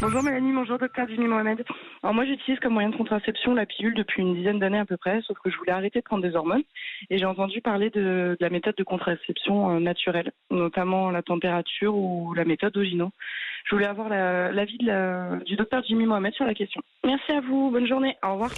Bonjour Mélanie, bonjour docteur Jimmy Mohamed. Alors moi j'utilise comme moyen de contraception la pilule depuis une dizaine d'années à peu près, sauf que je voulais arrêter de prendre des hormones et j'ai entendu parler de la méthode de contraception naturelle, notamment la température ou la méthode Ogino. Je voulais avoir l'avis du docteur Jimmy Mohamed sur la question. Merci à vous, bonne journée, au revoir.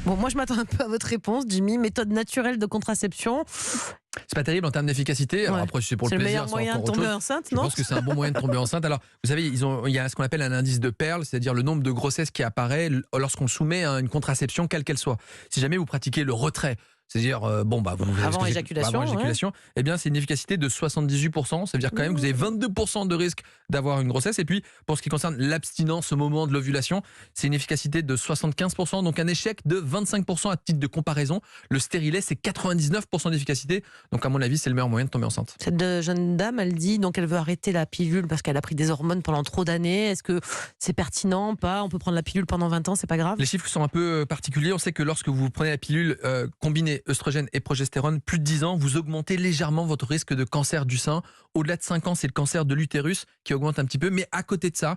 Bon, moi je m'attends un peu à votre réponse, Jimmy. Méthode naturelle de contraception. C'est pas terrible en termes d'efficacité. Alors Ouais. après, c'est pour C'est le le plaisir. meilleur moyen de tomber enceinte, Je non? pense que c'est un bon moyen de tomber enceinte. Alors, vous savez, il y a ce qu'on appelle un indice de Pearl, c'est-à-dire le nombre de grossesses qui apparaît lorsqu'on soumet à une contraception, quelle qu'elle soit. Si jamais vous pratiquez le retrait, c'est-à-dire, Avant éjaculation, eh bien, c'est une efficacité de 78%. Ça veut dire quand même que vous avez 22% de risque d'avoir une grossesse. Et puis, pour ce qui concerne l'abstinence au moment de l'ovulation, c'est une efficacité de 75%, donc un échec de 25% à titre de comparaison. Le stérilet, c'est 99% d'efficacité. Donc, à mon avis, c'est le meilleur moyen de tomber enceinte. Cette jeune dame, elle dit donc elle veut arrêter la pilule parce qu'elle a pris des hormones pendant trop d'années. Est-ce que c'est pertinent? Pas. On peut prendre la pilule pendant 20 ans, c'est pas grave? Les chiffres sont un peu particuliers. On sait que lorsque vous prenez la pilule combinée œstrogène et progestérone, plus de 10 ans, vous augmentez légèrement votre risque de cancer du sein. Au-delà de 5 ans, c'est le cancer de l'utérus qui augmente un petit peu. Mais à côté de ça,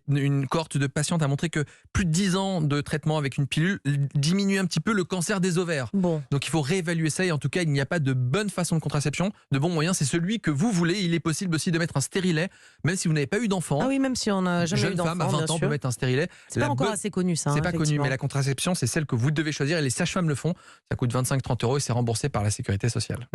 une cohorte de patientes a montré que plus de 10 ans de traitement avec une pilule diminue un petit peu le cancer des ovaires. Bon. Donc il faut réévaluer ça et en tout cas, il n'y a pas de bonne façon de contraception. De bon moyen, c'est celui que vous voulez. Il est possible aussi de mettre un stérilet, même si vous n'avez pas eu d'enfant. Ah oui, même si on n'a jamais eu Jeune d'enfant, femme à 20 ans peut mettre un stérilet. C'est pas encore assez connu ça. C'est pas connu, effectivement. mais la contraception, c'est celle que vous devez choisir et les sages-femmes le font. Ça coûte 25-30 € et c'est remboursé par la sécurité sociale.